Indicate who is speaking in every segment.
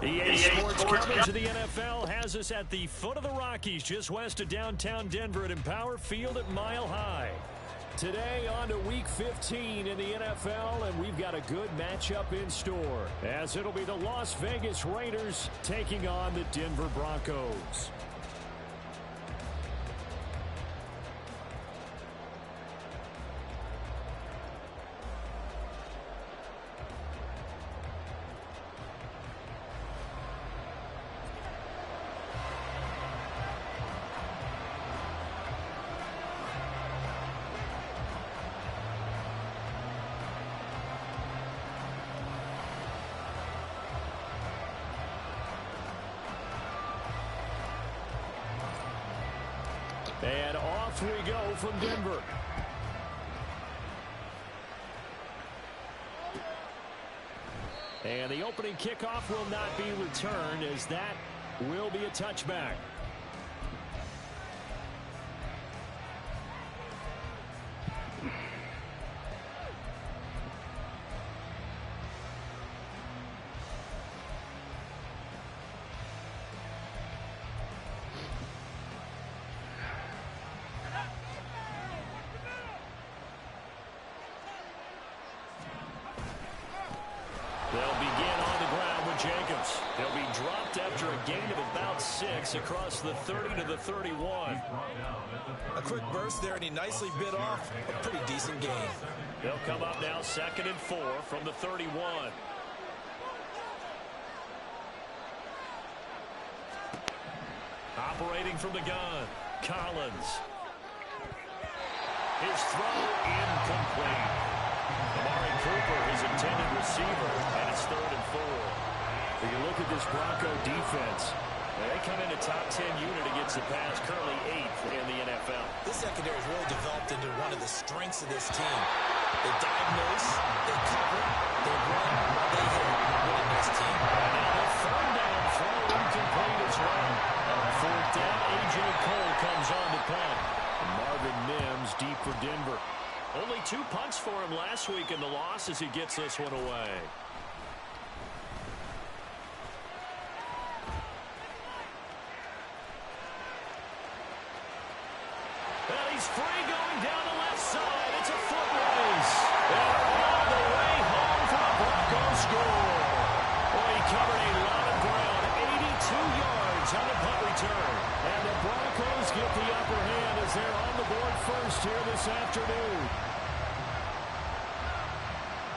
Speaker 1: EA Sports coverage of the NFL has us at the foot of the Rockies, just west of downtown Denver at Empower Field at Mile High. Today on to Week 15 in the NFL, and we've got a good matchup in store, as it'll be the Las Vegas Raiders taking on the Denver Broncos. And off we go from Denver. And the opening kickoff will not be returned, as that will be a touchback. They'll begin on the ground with Jacobs. He'll be dropped after a gain of about 6 across the 30 to the 31.
Speaker 2: A quick burst there, and he nicely bit off a pretty decent gain.
Speaker 1: They'll come up now 2nd and 4 from the 31. Operating from the gun, Collins. His throw incomplete. Amari Cooper, his intended receiver, and it's 3rd and 4. When you look at this Bronco defense, they come in a top 10 unit against the pass, currently 8th in the NFL.
Speaker 2: This secondary has really developed into one of the strengths of this team. They diagnose, they cover, they run, they hit. Really nice team.
Speaker 1: And now the 3rd down throw incomplete as well. 4th down, A.J. Cole comes on to punt. Marvin Mims deep for Denver. Only 2 punts for him last week in the loss as he gets this one away. And he's free going down the left side. It's a foot race. And on the way home for the Broncos score. Well, he covered a lot of ground, 82 yards on the punt return. And the Broncos get the upper hand as they're on the board first here this afternoon.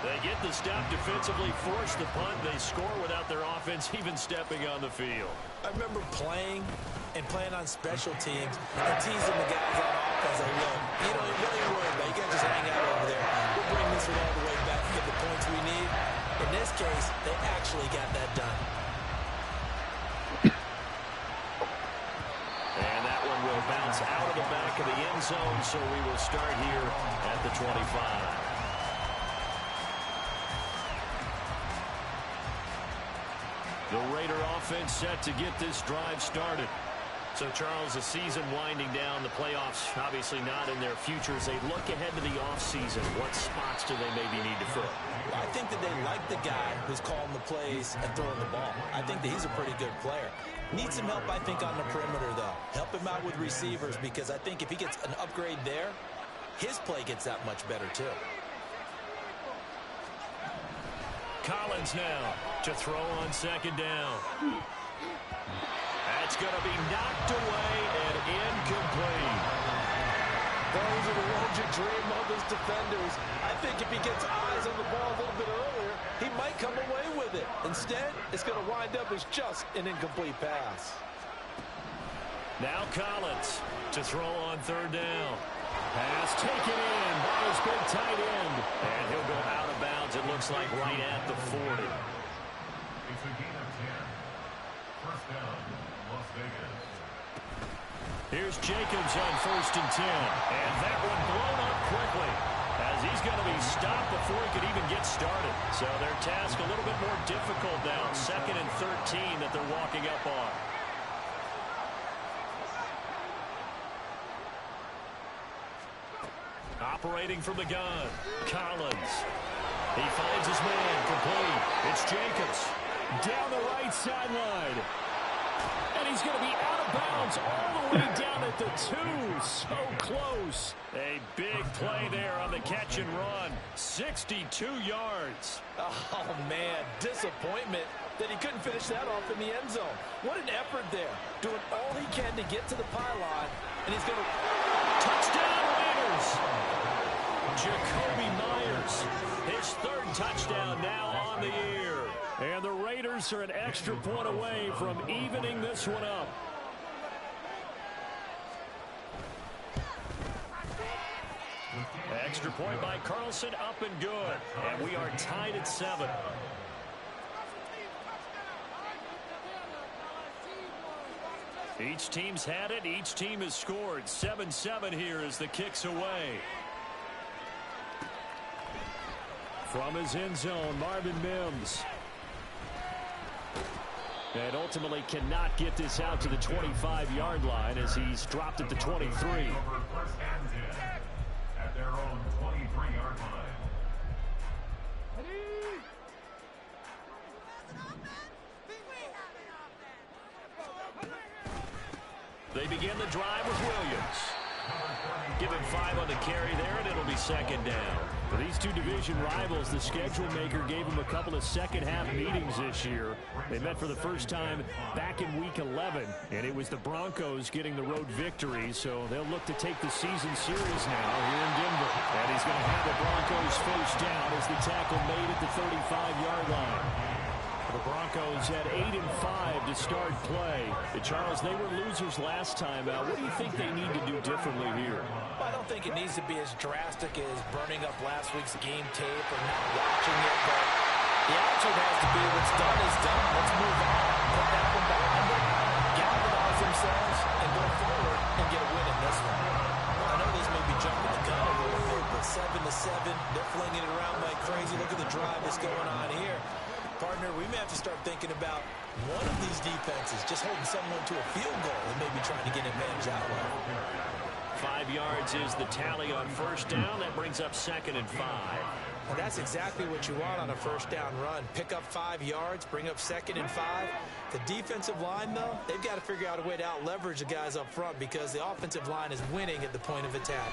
Speaker 1: They get the stop defensively, force the punt. They score without their offense even stepping on the field.
Speaker 2: I remember playing on special teams and teasing the guys on offense. Like, look, you don't really worry about it. You can't just hang out over there. We'll bring this one all the way back and get the points we need. In this case, they actually got that done.
Speaker 1: And that one will bounce out of the back of the end zone, so we will start here at the 25. The Raider offense set to get this drive started. So, Charles, the season winding down, the playoffs obviously not in their future. As they look ahead to the offseason, what spots do they maybe need to fill?
Speaker 2: Well, I think that they like the guy who's calling the plays and throwing the ball. I think that he's a pretty good player. Needs some help, I think, on the perimeter, though. Help him out with receivers, because I think if he gets an upgrade there, his play gets that much better, too.
Speaker 1: Collins now to throw on 2nd down. That's going to be knocked away and incomplete.
Speaker 3: Those are the ones you dream of as defenders. I think if he gets eyes on the ball a little bit earlier, he might come away with it. Instead, it's going to wind up as just an incomplete pass.
Speaker 1: Now Collins to throw on 3rd down. Pass taken in by his big tight end. And he'll go out of bounds, it looks like, right at the 40.
Speaker 4: It's a gain of 10. First down, Las Vegas.
Speaker 1: Here's Jacobs on 1st and 10. And that one blown up quickly, as he's going to be stopped before he could even get started. So their task a little bit more difficult now. 2nd and 13 that they're walking up on. Operating from the gun, Collins. He finds his man complete. It's Jacobs. Down the right sideline. And he's going to be out of bounds all the way down at the 2. So close. A big play there on the catch and run. 62 yards.
Speaker 3: Oh, man, disappointment that he couldn't finish that off in the end zone. What an effort there. Doing all he can to get to the pylon. And he's going to...
Speaker 1: Touchdown, Raiders. Jacoby Myers. His 3rd touchdown now on the year. And the Raiders are an extra point away from evening this one up. Extra point by Carlson, up and good. And we are tied at 7. Each team's had it. Each team has scored. 7-7 here as the kick's away. From his end zone, Marvin Mims. And ultimately cannot get this out to the 25-yard line as he's dropped at the 23.
Speaker 4: First and 10 at their own 23-yard line.
Speaker 1: They begin the drive with Williams. Give him 5 on the carry there, and it'll be 2nd down. For these two division rivals, the schedule maker gave them a couple of second-half meetings this year. They met for the first time back in Week 11, and it was the Broncos getting the road victory, so they'll look to take the season serious now here in Denver. And he's going to have the Broncos first down as the tackle made at the 35-yard line. The Broncos had 8-5 to start play. Charles, they were losers last time out. What do you think they need to do differently here?
Speaker 2: Well, I don't think it needs to be as drastic as burning up last week's game tape or not watching it, but the attitude has to be what's done is done. Let's move on. Put that one behind them, galvanize themselves, and go forward and get a win in this one. Well, I know this may be jumping the gun a little bit, but 7-7, they're flinging it around like crazy. Look at the drive that's going on here. Partner, we may have to start thinking about one of these defenses just holding someone to a field goal and maybe trying to get advantage that way.
Speaker 1: 5 yards is the tally on first down. That brings up 2nd and 5.
Speaker 2: Well, that's exactly what you want on a first down run. Pick up 5 yards, bring up 2nd and 5. The defensive line, though, they've got to figure out a way to out-leverage the guys up front because the offensive line is winning at the point of attack.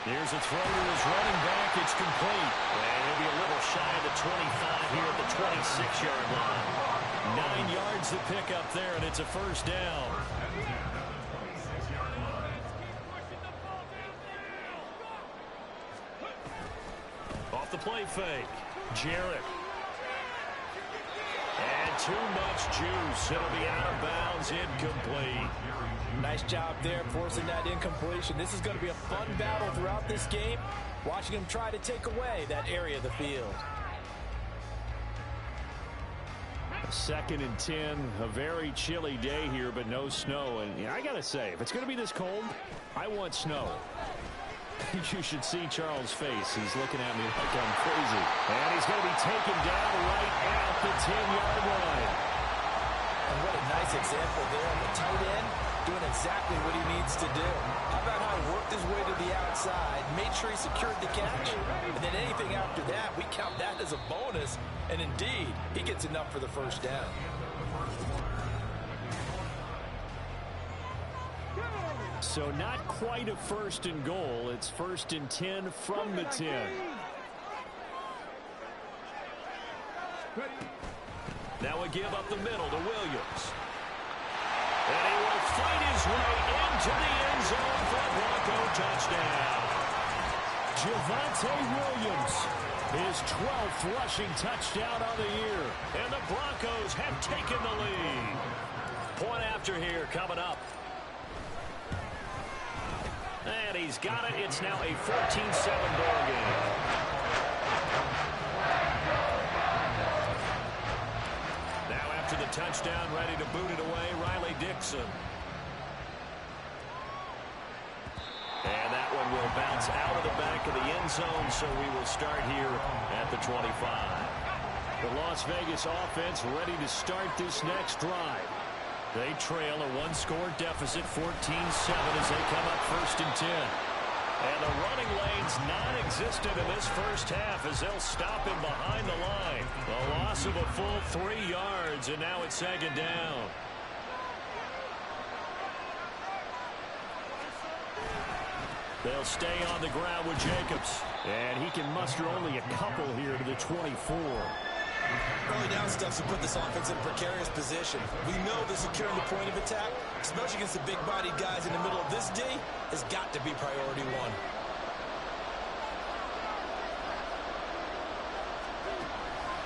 Speaker 1: Here's a throw to his running back. It's complete. And he'll be a little shy of the 25 here at the 26-yard line. 9 yards to pick up there, and it's a first down. Off the play fake. Jarrett. And too much juice. It'll be out of bounds, incomplete.
Speaker 3: Nice job there forcing that incompletion. This is going to be a fun battle throughout this game. Watching him try to take away that area of the field.
Speaker 1: 2nd and 10. A very chilly day here, but no snow. And I got to say, if it's going to be this cold, I want snow. You should see Charles' face. He's looking at me like I'm crazy. And he's going to be taken down right at the 10-yard line.
Speaker 3: And what a nice example there on the tight end, doing exactly what he needs to do. How about how he worked his way to the outside, made sure he secured the catch, and then anything after that, we count that as a bonus. And indeed, he gets enough for the first down.
Speaker 1: So not quite a 1st and goal. It's 1st and 10 from the 10. Now a give up the middle to Williams. And he will fight his way into the end zone for a Bronco touchdown. Javonte Williams, his 12th rushing touchdown on the year. And the Broncos have taken the lead. Point after here coming up. And he's got it. It's now a 14-7 ball game. Now after the touchdown, ready to boot it away, Riley Dixon. And that one will bounce out of the back of the end zone, so we will start here at the 25. The Las Vegas offense ready to start this next drive. They trail a 1-score deficit, 14-7, as they come up 1st and 10. And the running lane's non-existent in this first half as they'll stop him behind the line. A loss of a full 3 yards, and now it's second down. They'll stay on the ground with Jacobs. And he can muster only a couple here to the 24.
Speaker 2: Early down stuff to put this offense in a precarious position. We know that securing the point of attack, especially against the big-bodied guys in the middle of this D, has got to be priority one.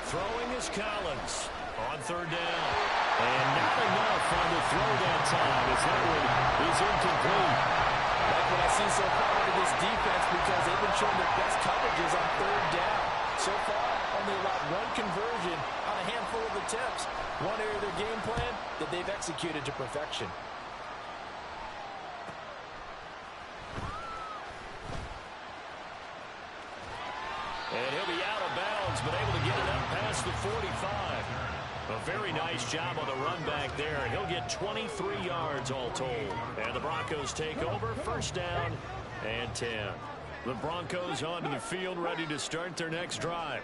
Speaker 1: Throwing is Collins on third down. And not enough on the throw that time as that one is incomplete.
Speaker 3: Like what I see so far out of this defense because they've been showing their best coverages on third down. So far, only allowed one conversion on a handful of attempts. One area of their game plan that they've executed to perfection.
Speaker 1: And he'll be out of bounds, but able to get it up past the 45. A very nice job on the run back there. He'll get 23 yards all told. And the Broncos take over, first down and 10. The Broncos onto the field, ready to start their next drive.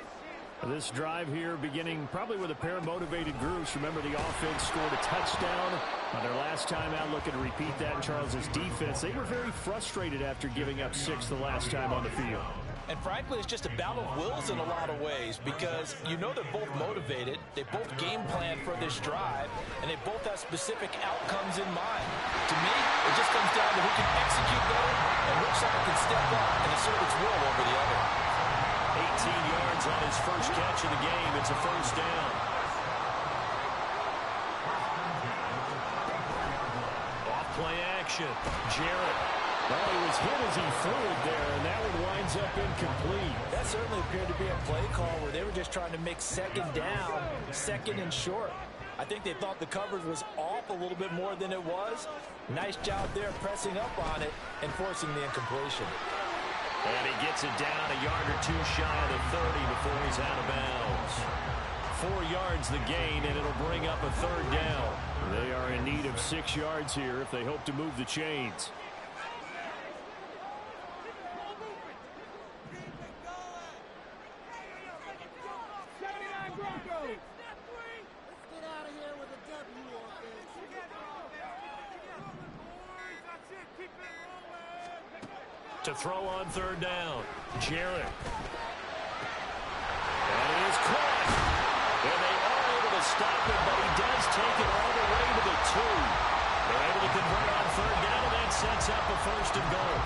Speaker 1: This drive here beginning probably with a pair of motivated groups. Remember, the offense scored a touchdown on their last time out. Looking to repeat that in Charles's defense. They were very frustrated after giving up 6 the last time on the field.
Speaker 3: And frankly, it's just a battle of wills in a lot of ways because you know they're both motivated. They both game plan for this drive, and they both have specific outcomes in mind. To me, it just comes down to who can execute better and which side can step up and assert its will over the other.
Speaker 1: 18 yards on his first catch of the game. It's a first down. Off play action. Jarrett. Well, he was hit as he threw it there, and that one winds up incomplete.
Speaker 3: That certainly appeared to be a play call where they were just trying to make second down, second and short. I think they thought the coverage was off a little bit more than it was. Nice job there pressing up on it and forcing the incompletion.
Speaker 1: And he gets it down a yard or two shy of the 30 before he's out of bounds. 4 yards the gain, and it'll bring up a third down. They are in need of 6 yards here if they hope to move the chains. To throw on third down, Jarrett. And it is caught. And they are able to stop it, but he does take it all the way to the 2. They're able to convert on third down, and that sets up a first and goal.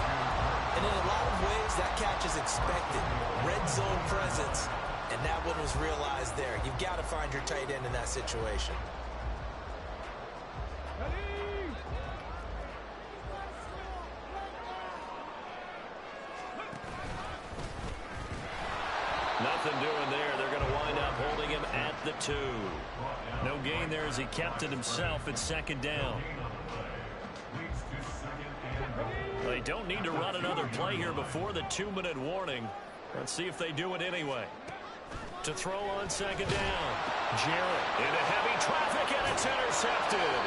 Speaker 2: And in a lot of ways, that catch is expected. Red zone presence, and that one was realized there. You've got to find your tight end in that situation.
Speaker 1: Nothing doing there. They're going to wind up holding him at the 2. No gain there as he kept it himself at second down. They don't need to run another play here before the 2-minute warning. Let's see if they do it anyway. To throw on second down. Jarrett into heavy traffic, and it's intercepted.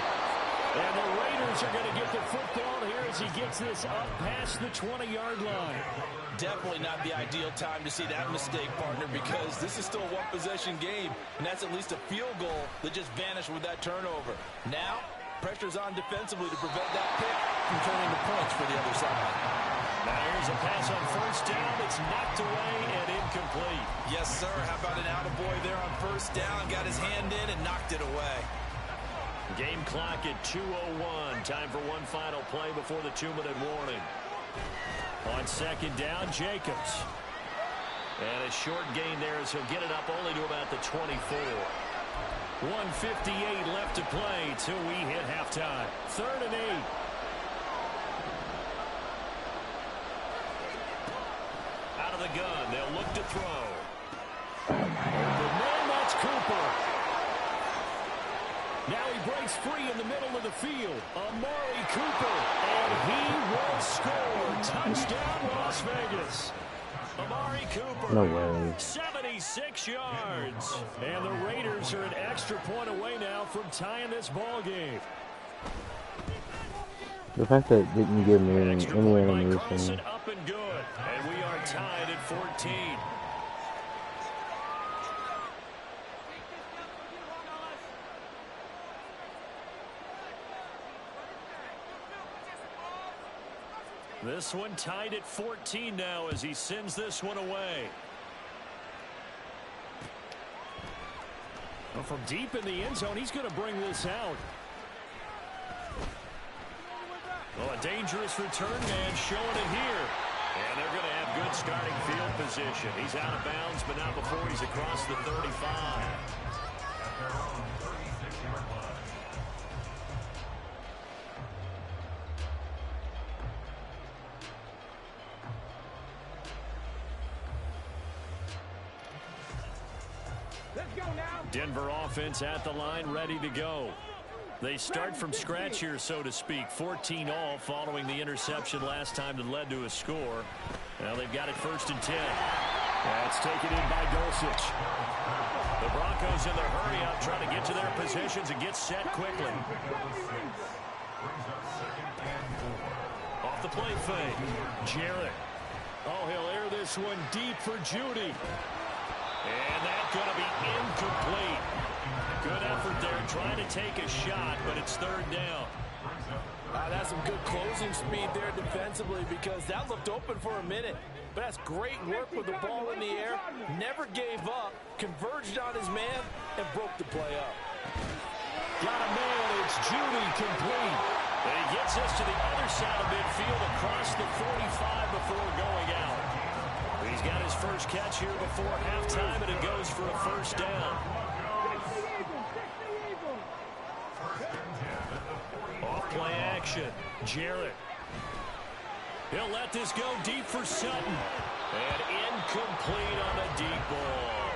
Speaker 1: And the Raiders are going to get the football here as he gets this up past the 20-yard line.
Speaker 3: Definitely not the ideal time to see that mistake, partner, because this is still a one-possession game, and that's at least a field goal that just vanished with that turnover. Now, pressure's on defensively to prevent that pick from turning to points for the other side.
Speaker 1: Now here's a pass on first down. It's knocked away and incomplete.
Speaker 2: Yes, sir. How about an attaboy there on first down? Got his hand in and knocked it away.
Speaker 1: Game clock at 2:01. Time for one final play before the 2-minute warning. On second down, Jacobs. And a short gain there as he'll get it up only to about the 24. 1:58 left to play till we hit halftime. 3rd and 8. Out of the gun, they'll look to throw. Open man, that's Cooper. Now he breaks free in the middle of the field. Amari Cooper, and he will score. Touchdown, Las Vegas. Amari Cooper,
Speaker 5: no way.
Speaker 1: 76 yards. And the Raiders are an extra point away now from tying this ball game.
Speaker 5: The fact that didn't give me any
Speaker 1: Extra point by
Speaker 5: animation
Speaker 1: Carlson up up and good. And we are tied at 14. This one tied at 14 now as he sends this one away. Well, from deep in the end zone, he's going to bring this out. Oh, a dangerous return man showing it here. And they're going to have good starting field position. He's out of bounds, but not before he's across the 35.
Speaker 4: At their own 36-yard line.
Speaker 1: Denver offense at the line, ready to go. They start from scratch here, so to speak. 14 all following the interception last time that led to a score. Now they've got it 1st and 10. That's taken in by Dulcich. The Broncos in their hurry up, trying to get to their positions and get set quickly. Off the play fake. Jarrett. Oh, he'll air this one deep for Judy. And that's going to be incomplete. Good effort there, trying to take a shot, but it's 3rd down.
Speaker 3: That's some good closing speed there defensively because that looked open for a minute. But that's great work with the ball in the air. Never gave up, converged on his man, and broke the play up.
Speaker 1: Got a man, it's Judy complete. And he gets us to the other side of midfield across the 45 before going out. He's got his first catch here before halftime, and it goes for a 1st down. Off play action. Jarrett. He'll let this go deep for Sutton. And incomplete on a deep ball.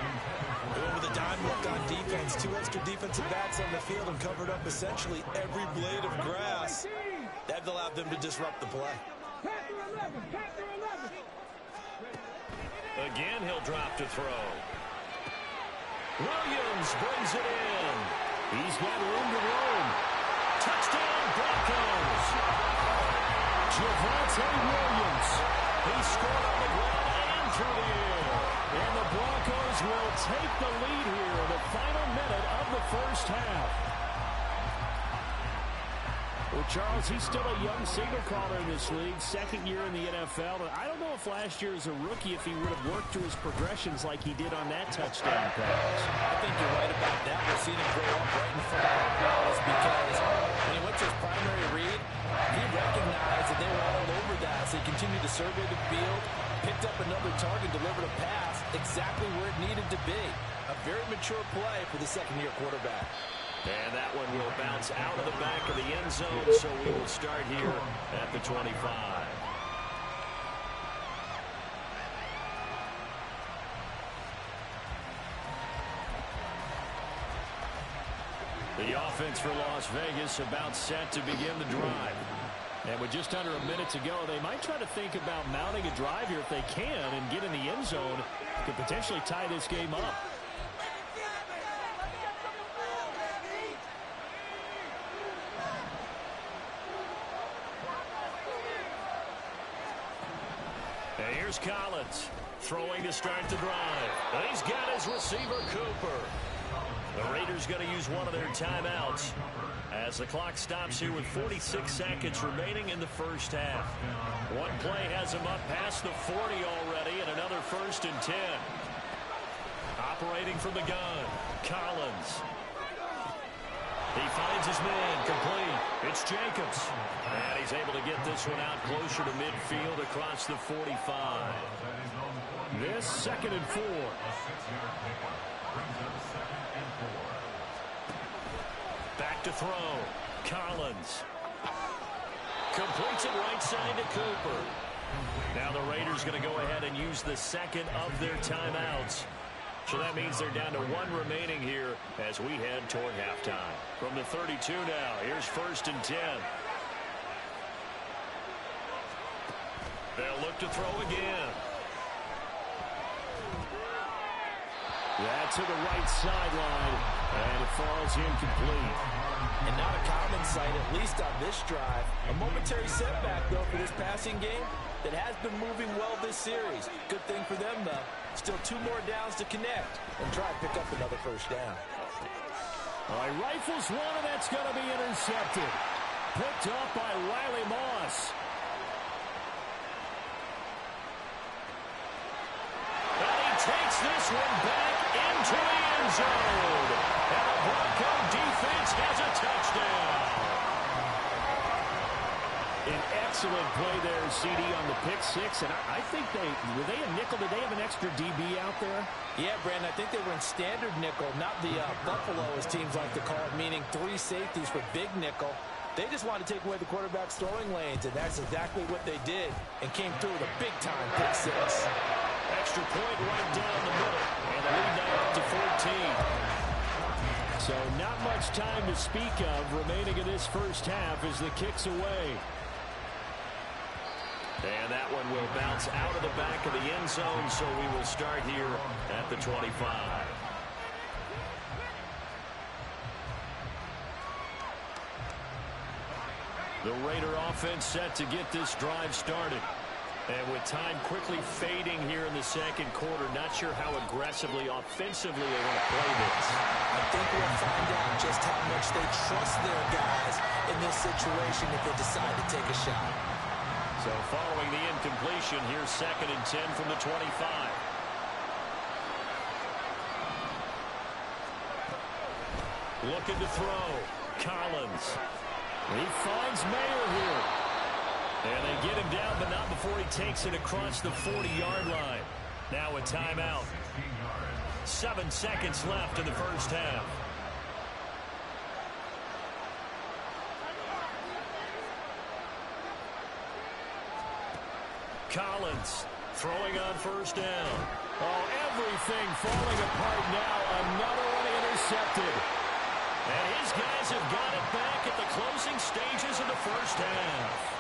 Speaker 2: Going with a dime look on defense. 2 extra defensive backs on the field and covered up essentially every blade of grass. That allowed them to disrupt the play.
Speaker 1: Again, he'll drop to throw. Williams brings it in. He's got room to roam. Touchdown, Broncos. Javonte Williams. He scored on the ground and through the air. And the Broncos will take the lead here in the final minute of the 1st half. Well, Charles, he's still a young signal caller in this league, 2nd year in the NFL. But I don't know if last year as a rookie, if he would have worked through his progressions like he did on that touchdown pass.
Speaker 3: I think you're right about that. We're seeing him grow up right in front of our eyes because when he went to his primary read, he recognized that they were all over that. So he continued to survey the field, picked up another target, delivered a pass exactly where it needed to be. A very mature play for the 2nd-year quarterback.
Speaker 1: And that one will bounce out of the back of the end zone, so we will start here at the 25. The offense for Las Vegas about set to begin the drive. And with just under a minute to go, they might try to think about mounting a drive here if they can and get in the end zone to potentially tie this game up. And here's Collins throwing to start the drive. And he's got his receiver, Cooper. The Raiders going to use one of their timeouts as the clock stops here with 46 seconds remaining in the 1st half. One play has him up past the 40 already, and another 1st and 10. Operating from the gun, Collins. He finds his man, complete. It's Jacobs. And he's able to get this one out closer to midfield across the 45. This 2nd and 4. Back to throw. Collins. Completes it right side to Cooper. Now the Raiders going to go ahead and use the 2nd of their timeouts. So that means they're down to 1 remaining here as we head toward halftime. From the 32 now, here's 1st and 10. They'll look to throw again. That to the right sideline, and it falls incomplete.
Speaker 2: And not a common sight, at least on this drive. A momentary setback, though, for this passing game that has been moving well this series. Good thing for them, though. Still 2 more downs to connect and try to pick up another first down.
Speaker 1: All right, rifles one, and that's going to be intercepted. Picked up by Riley Moss. And he takes this one back into the end zone. And the Bronco defense has a touchdown. An excellent play there, CD, on the pick six. And I think were they a nickel? Did they have an extra DB out there?
Speaker 2: Yeah, Brandon, I think they were in standard nickel, not the Buffalo, as teams like to call it, meaning 3 safeties for big nickel. They just wanted to take away the quarterback's throwing lanes, and that's exactly what they did, and came through with a big-time pick six.
Speaker 1: Extra point right down the middle, and the lead now up to 14. So not much time to speak of remaining in this first half as the kick's away. And that one will bounce out of the back of the end zone, so we will start here at the 25. The Raider offense set to get this drive started. And with time quickly fading here in the second quarter, not sure how aggressively, offensively they want to play this.
Speaker 2: I think we'll find out just how much they trust their guys in this situation if they decide to take a shot.
Speaker 1: So following the incompletion, here's 2nd and 10 from the 25. Looking to throw. Collins. He finds Mayer here. And they get him down, but not before he takes it across the 40-yard line. Now a timeout. 7 seconds left in the first half. Collins throwing on first down. Oh, everything falling apart now. Another one intercepted. And his guys have got it back at the closing stages of the first half.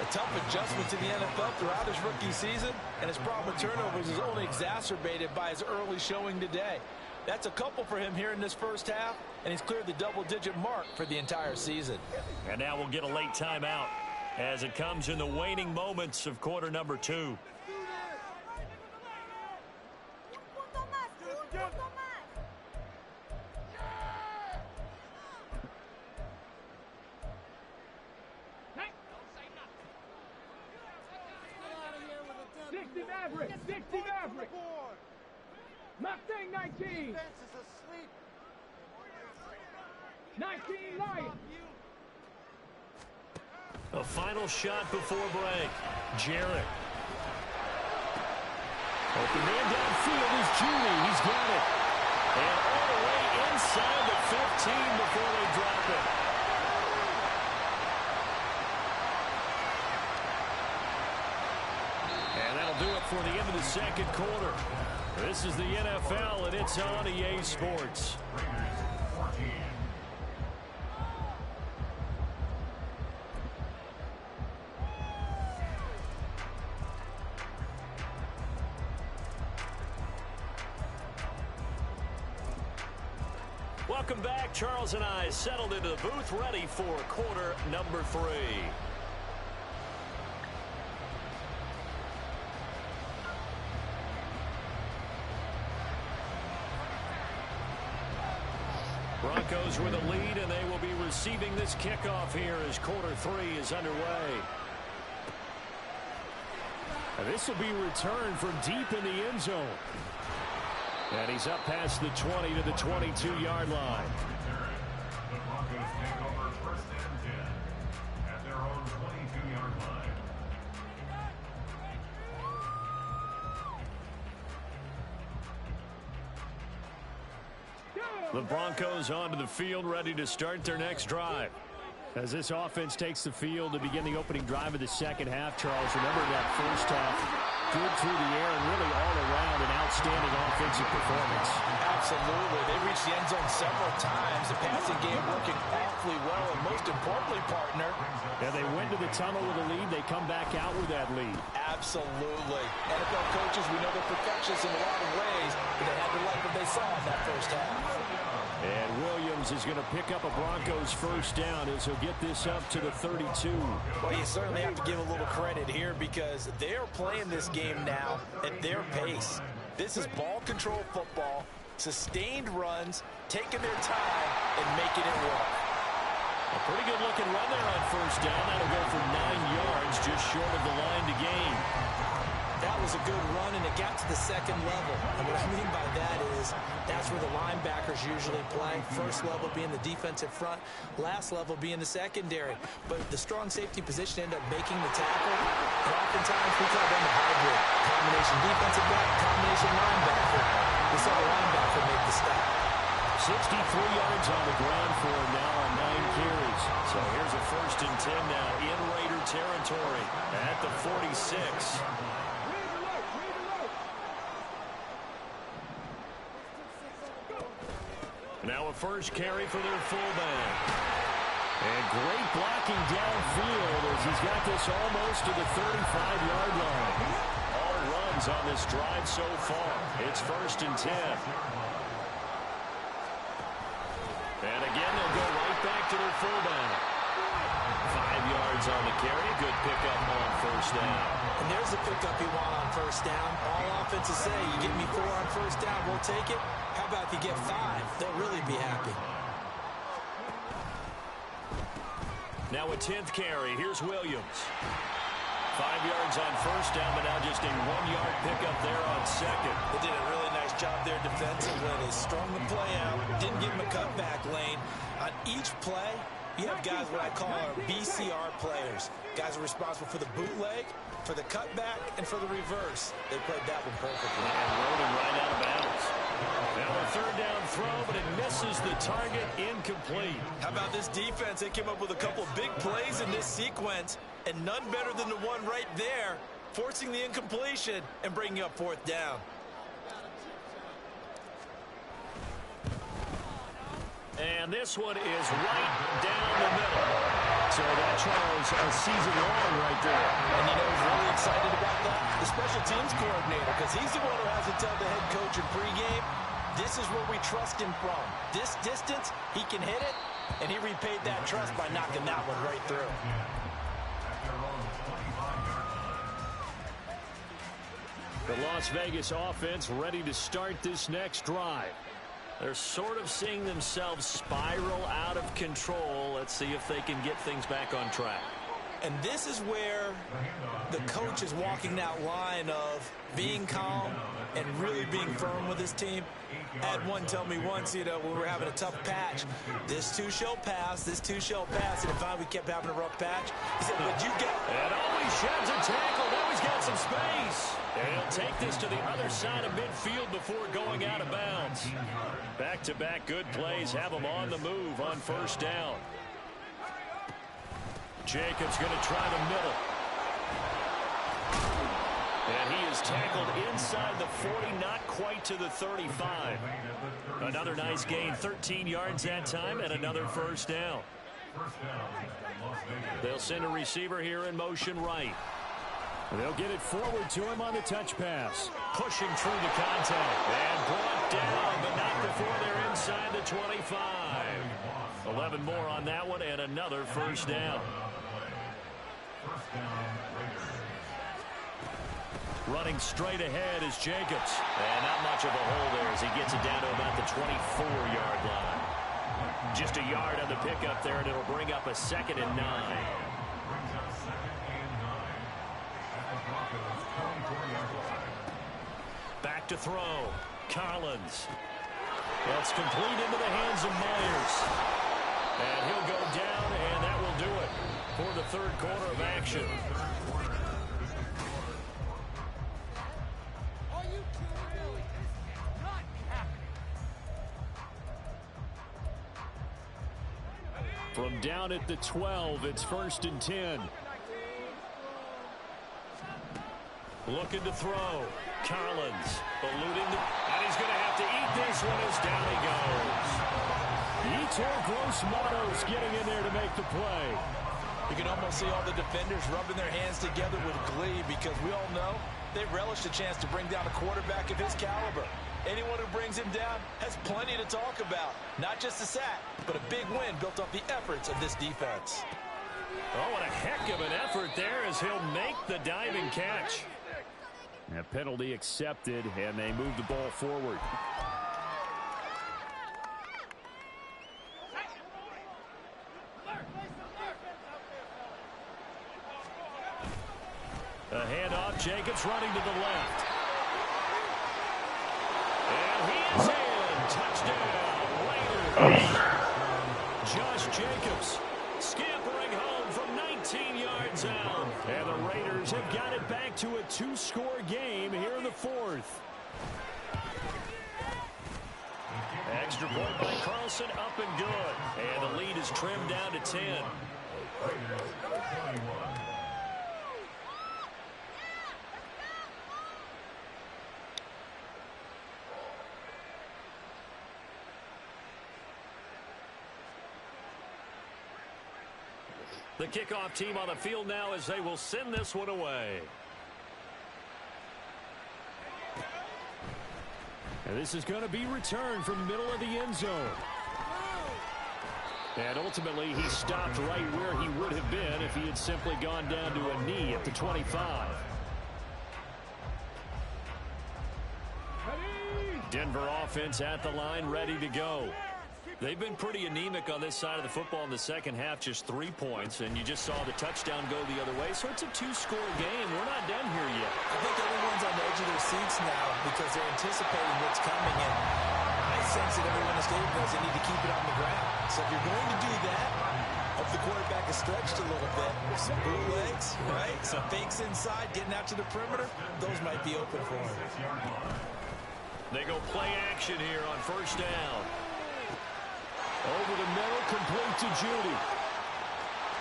Speaker 3: A tough adjustment to the NFL throughout his rookie season, and his problem with turnovers is only exacerbated by his early showing today. That's a couple for him here in this first half, and he's cleared the double-digit mark for the entire season.
Speaker 1: And now we'll get a late timeout as it comes in the waning moments of quarter number 2.
Speaker 5: Maverick! 60 Maverick! Mustang 19! 19 Lion!
Speaker 1: A final shot before break. Jarrett. Open man downfield is Julie. He's got it. And all the way inside the 15 before they drop it. And that'll do it for the end of the second quarter. This is the NFL, and it's on EA Sports. Welcome back. Charles and I settled into the booth, ready for quarter number 3. Broncos with a lead, and they will be receiving this kickoff here as quarter 3 is underway. And this will be returned from deep in the end zone. And he's up past the 20 to the 22-yard line.
Speaker 4: The Broncos take over 1st and 10 at their own 22-yard line.
Speaker 1: The Broncos onto the field, ready to start their next drive. As this offense takes the field to begin the opening drive of the second half, Charles, remember that first half, good through the air and really all around an outstanding offensive performance.
Speaker 2: Absolutely. They reached the end zone several times. The passing game working awfully well, and most importantly, partner.
Speaker 1: Yeah, they went to the tunnel with a lead. They come back out with that lead.
Speaker 2: Absolutely. NFL coaches, we know they're perfectionists in a lot of ways, but they had to like what they they saw in that first half.
Speaker 1: And Williams is going to pick up a Broncos first down as he'll get this up to the 32.
Speaker 2: Well, you certainly have to give a little credit here because they're playing this game now at their pace. This is ball control football, sustained runs, taking their time and making it work.
Speaker 1: A pretty good looking run there on first down. That'll go for 9 yards, just short of the line to gain.
Speaker 2: That was a good run, and it got to the second level. And what I mean by that is that's where the linebackers usually play. First level being the defensive front, last level being the secondary. But the strong safety position ended up making the tackle. And oftentimes we call them a hybrid. Combination defensive back, combination linebacker. We saw the linebacker make the stop.
Speaker 1: 63 yards on the ground for him now on 9 carries. So here's a 1st and 10 now in Raider territory at the 46. Now a first carry for their fullback. And great blocking downfield as he's got this almost to the 35-yard line. All runs on this drive so far. It's 1st and 10. And again, they'll go right back to their fullback. 5 yards on the carry. Good pickup on first down.
Speaker 2: And there's the pickup you want on first down. All offenses say, you get me 4 on first down, we'll take it. How about if you get 5? They'll really be happy.
Speaker 1: Now a 10th carry. Here's Williams. 5 yards on first down, but now just a 1-yard pickup there on second.
Speaker 2: They did a really nice job there defensively. They strung the play out, didn't give him a cutback lane. On each play, you have guys what I call our BCR players. Guys are responsible for the bootleg, for the cutback, and for the reverse. They played that one perfectly.
Speaker 1: And rode him right out of bounds. Now a 3rd down throw, but it misses the target, incomplete.
Speaker 2: How about this defense? They came up with a couple big plays in this sequence, and none better than the one right there, forcing the incompletion and bringing up 4th down.
Speaker 1: And this one is right down the middle. So that Charles a season long right there.
Speaker 2: And you know who's really excited about that? The special teams coordinator, because he's the one who has to tell the head coach in pregame, this is where we trust him from. This distance, he can hit it, and he repaid that trust by knocking that one right through.
Speaker 1: The Las Vegas offense ready to start this next drive. They're sort of seeing themselves spiral out of control. Let's see if they can get things back on track.
Speaker 2: And this is where the coach is walking that line of being calm and really being firm with his team. I had one tell me once, you know, when we were having a tough patch, this too shall pass, this too shall pass. And finally we kept having a rough patch. He said, but you got...
Speaker 1: And always sheds a tackle. Now he's got some space. And he'll take this to the other side of midfield before going out of bounds. Back-to-back good plays have him on the move on first down. Jacobs going to try the middle. And he is tackled inside the 40, not quite to the 35. Another nice gain, 13 yards that time, and another first down. They'll send a receiver here in motion right. They'll get it forward to him on the touch pass. Pushing through the contact. And brought down, but not before they're inside the 25. 11 more on that one, and another first down. Running straight ahead is Jacobs. And not much of a hole there as he gets it down to about the 24-yard line. Just a yard on the pickup there, and it'll bring up a 2nd and 9. Back to throw. Collins. That's complete into the hands of Myers. And he'll go down, and that will do it for the 3rd quarter of action. From down at the 12, it's 1st and 10. Looking to throw. Collins eluding the... And he's going to have to eat this one as down he goes. Yetur Gross-Matos getting in there to make the play.
Speaker 2: You can almost see all the defenders rubbing their hands together with glee because we all know they relish the chance to bring down a quarterback of his caliber. Anyone who brings him down has plenty to talk about. Not just a sack, but a big win built off the efforts of this defense.
Speaker 1: Oh, what a heck of an effort there as he'll make the diving catch. A penalty accepted, and they move the ball forward. A handoff, Jacobs running to the left. And he is in. Touchdown, Raiders. Josh Jacobs scampering home from 19 yards out. And the Raiders have got it back to a 2-score game here in the fourth. Extra point by Carlson, up and good. And the lead is trimmed down to 10.
Speaker 4: Raiders 21.
Speaker 1: The kickoff team on the field now as they will send this one away. And this is going to be returned from the middle of the end zone. And ultimately, he stopped right where he would have been if he had simply gone down to a knee at the 25. Denver offense at the line, ready to go. They've been pretty anemic on this side of the football in the second half, just 3 points, and you just saw the touchdown go the other way. So it's a 2-score game. We're not done here yet.
Speaker 2: I think everyone's on the edge of their seats now because they're anticipating what's coming, and I sense that everyone in the stadium knows they need to keep it on the ground. So if you're going to do that, hope the quarterback is stretched a little bit. Some bootlegs, right? Some fakes inside, getting out to the perimeter. Those might be open for him.
Speaker 1: They go play action here on first down. Over the middle, complete to Judy.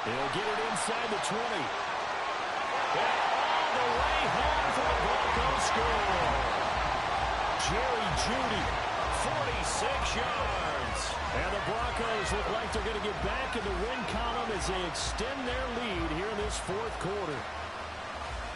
Speaker 1: He'll get it inside the 20. And all the way home for the Broncos score. Jerry Judy, 46 yards. And the Broncos look like they're going to get back in the win column as they extend their lead here in this fourth quarter.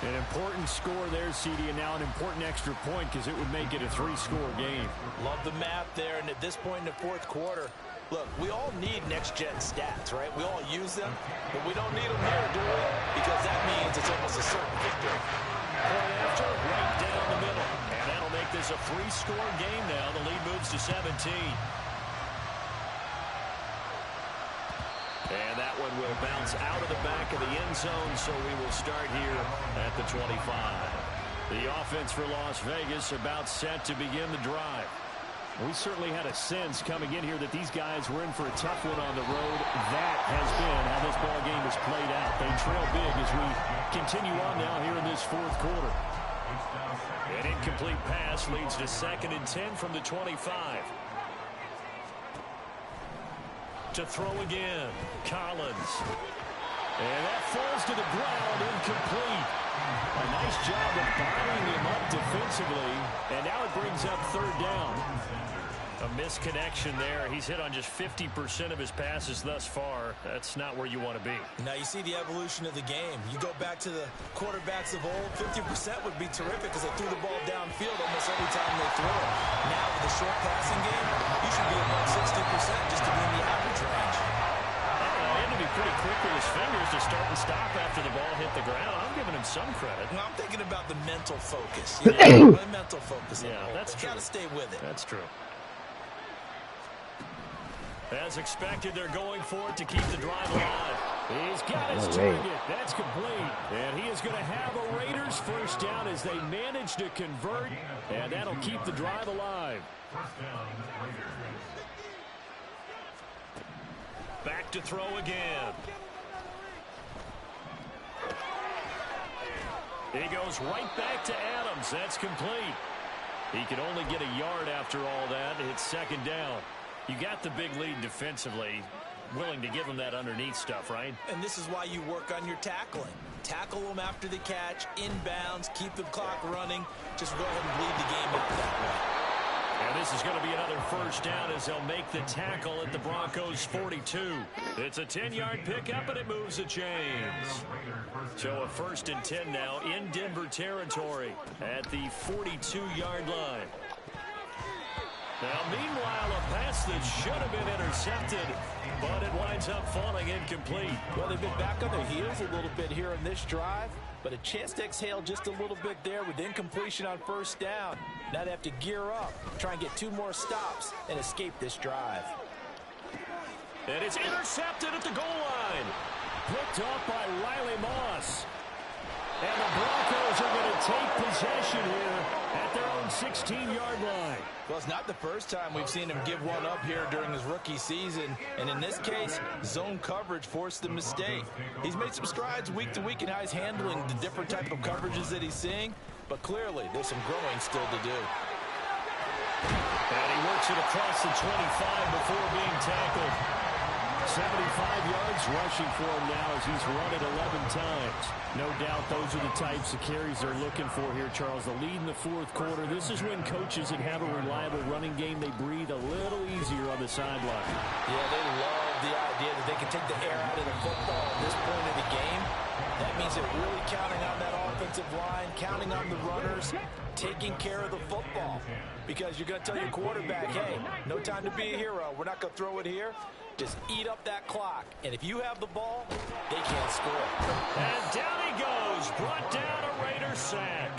Speaker 1: An important score there, CD, and now an important extra point because it would make it a 3-score game.
Speaker 2: Love the math there, and at this point in the fourth quarter, look, we all need next-gen stats, right? We all use them, but we don't need them here, do we? Because that means it's almost a certain victory.
Speaker 1: Point after, right down the middle. And that'll make this a 3-score game now. The lead moves to 17. And that one will bounce out of the back of the end zone, so we will start here at the 25. The offense for Las Vegas about set to begin the drive. We certainly had a sense coming in here that these guys were in for a tough one on the road. That has been how this ball game has played out. They trail big as we continue on now here in this fourth quarter. An incomplete pass leads to 2nd and 10 from the 25. To throw again, Collins. And that falls to the ground, incomplete. A nice job of bottling him up defensively, and now it brings up 3rd down. A misconnection there. He's hit on just 50% of his passes thus far. That's not where you want to be.
Speaker 2: Now you see the evolution of the game. You go back to the quarterbacks of old, 50% would be terrific because they threw the ball downfield almost every time they threw it. Now with the short passing game, you should be above 60% just to be in the average range.
Speaker 1: He had to be pretty quick with his fingers to start and stop after the ball hit the ground. I'm giving him some credit.
Speaker 2: Well, I'm thinking about the mental focus. You know, the mental focus.
Speaker 1: Yeah, that's true.
Speaker 2: Got to stay with it.
Speaker 1: That's true. As expected, they're going for it to keep the drive alive. He's got his target. That's complete. And he is going to have a Raiders first down as they manage to convert, and that'll keep the drive alive.
Speaker 4: First down, Raiders.
Speaker 1: Back to throw again. He goes right back to Adams. That's complete. He can only get a yard after all that. It's 2nd down. You got the big lead defensively. Willing to give him that underneath stuff, right?
Speaker 2: And this is why you work on your tackling. Tackle them after the catch, inbounds, keep the clock running. Just go ahead and bleed the game out that way.
Speaker 1: And this is going to be another first down as they'll make the tackle at the Broncos 42. It's a 10-yard pickup, and it moves the chains. So a 1st and 10 now in Denver territory at the 42-yard line. Now, meanwhile, a pass that should have been intercepted, but it winds up falling incomplete.
Speaker 2: Well, they've been back on their heels a little bit here in this drive, but a chance to exhale just a little bit there with incompletion on first down. Now they have to gear up, try and get 2 more stops, and escape this drive.
Speaker 1: And it's intercepted at the goal line. Picked up by Riley Moss. And the Broncos are going to take possession here at their own 16-yard line.
Speaker 2: Well, it's not the first time we've seen him give one up here during his rookie season. And in this case, zone coverage forced the mistake. He's made some strides week to week in how he's handling the different type of coverages that he's seeing. But clearly, there's some growing still to do.
Speaker 1: And he works it across the 25 before being tackled. 75 yards rushing for him now as he's run it 11 times. No doubt those are the types of carries they're looking for here, Charles. The lead in the fourth quarter. This is when coaches that have a reliable running game, they breathe a little easier on the sideline.
Speaker 2: Yeah, they love the idea that they can take the air out of the football at this point of the game. That means they're really counting on that offensive line, counting on the runners, taking care of the football. Because you're going to tell your quarterback, hey, no time to be a hero. We're not going to throw it here. Just eat up that clock. And if you have the ball, they can't score.
Speaker 1: And down he goes. Brought down a Raider sack.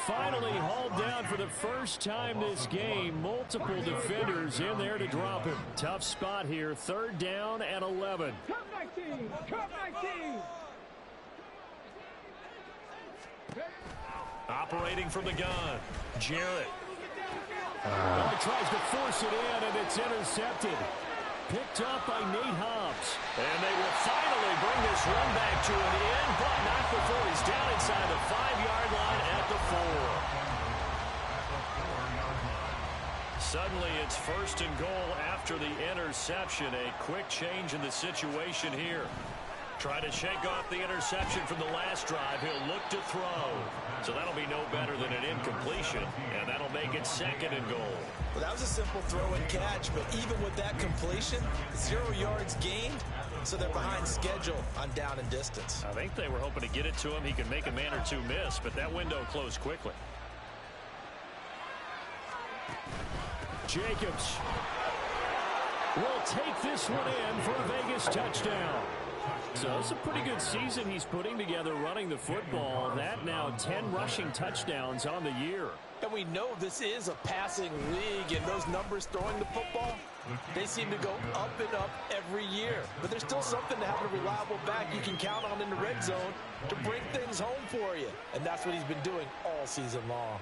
Speaker 1: Finally hauled down for the first time this game. Multiple defenders in there to drop him. Tough spot here. 3rd down and 11.
Speaker 5: Come 19. Come 19.
Speaker 1: Operating from the gun. Jarrett. He tries to force it in, and it's intercepted. Picked up by Nate Hobbs. And they will finally bring this one back to an end, but not before he's down inside the 5-yard line at the 4. Suddenly it's 1st and goal after the interception. A quick change in the situation here. Try to shake off the interception from the last drive. He'll look to throw. So that'll be no better than an incompletion, and that'll make it 2nd and goal.
Speaker 2: Well, that was a simple throw and catch, but even with that completion, 0 yards gained, so they're behind schedule on down and distance.
Speaker 1: I think they were hoping to get it to him. He could make a man or 2 miss, but that window closed quickly. Jacobs will take this one in for a Vegas touchdown. So it's a pretty good season he's putting together running the football. That now 10 rushing touchdowns on the year.
Speaker 2: And we know this is a passing league, and those numbers throwing the football, they seem to go up and up every year. But there's still something to have a reliable back you can count on in the red zone to bring things home for you. And that's what he's been doing all season long.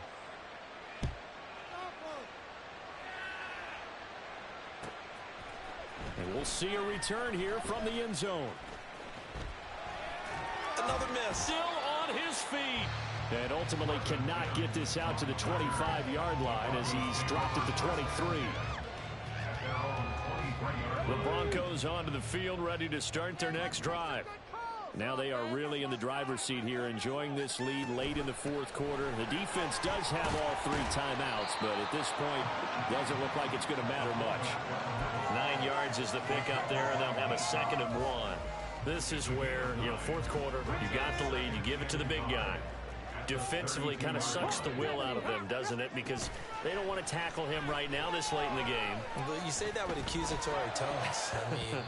Speaker 1: And we'll see a return here from the end zone.
Speaker 2: Another miss.
Speaker 1: Still on his feet. And ultimately cannot get this out to the 25-yard line as he's dropped at the 23. The Broncos onto the field, ready to start their next drive. Now they are really in the driver's seat here, enjoying this lead late in the fourth quarter. The defense does have all 3 timeouts, but at this point, doesn't look like it's going to matter much. 9 yards is the pickup there, and they'll have a 2nd and 1. This is where, fourth quarter, you got the lead, you give it to the big guy. Defensively kind of sucks the will out of them, doesn't it? Because they don't want to tackle him right now this late in the game.
Speaker 2: But you say that with accusatory tones. I mean,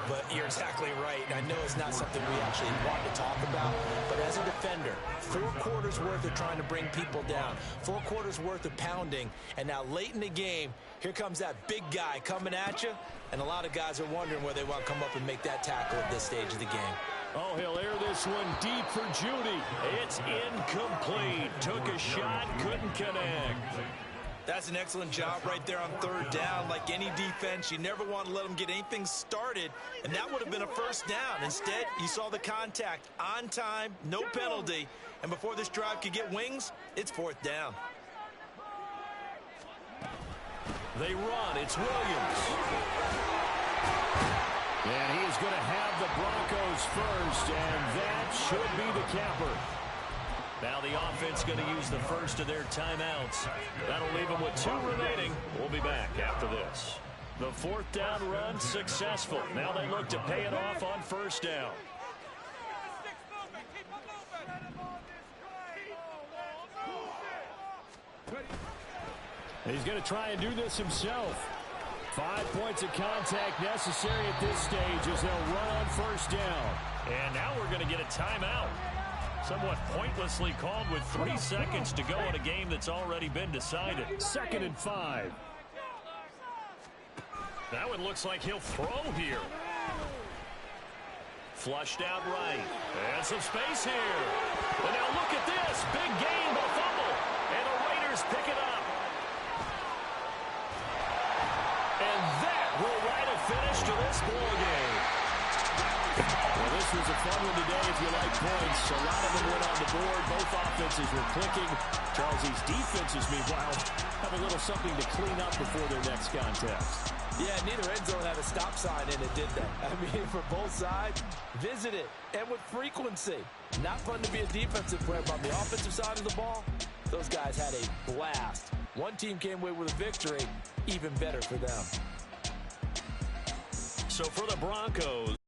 Speaker 2: but you're exactly right. I know it's not something we actually want to talk about, but as a defender, 4 quarters worth of trying to bring people down, 4 quarters worth of pounding, and now late in the game, here comes that big guy coming at you, and a lot of guys are wondering where they want to come up and make that tackle at this stage of the game.
Speaker 1: Oh, he'll air this one deep for Judy. It's incomplete. Took a shot, couldn't connect.
Speaker 2: That's an excellent job right there on 3rd down. Like any defense, you never want to let them get anything started, and that would have been a 1st down. Instead, you saw the contact on time, no penalty, and before this drive could get wings, it's 4th down.
Speaker 1: They run. It's Williams. And he is going to have the Broncos first, and that should be the capper. Now the offense going to use the first of their timeouts. That'll leave them with 2 remaining. We'll be back after this. The 4th down run successful. Now they look to pay it off on 1st down. He's going to try and do this himself. 5 points of contact necessary at this stage as they'll run on first down. And now we're going to get a timeout. Somewhat pointlessly called with 3 seconds to go in a game that's already been decided. 2nd and 5. Now it looks like he'll throw here. Flushed out right. And some space here. And now look at this. Big gain, but a fumble. And the Raiders pick it up. And that will write a finish to this ball game. Well, this was a fun one today if you like points. A lot of them went on the board. Both offenses were clicking. Charles, these defenses, meanwhile, have a little something to clean up before their next contest.
Speaker 3: Yeah, neither end zone had a stop sign in it, did they? I mean, for both sides, visit it, and with frequency. Not fun to be a defensive player, but on the offensive side of the ball, those guys had a blast. One team came away with a victory, even better for them.
Speaker 1: So for the Broncos,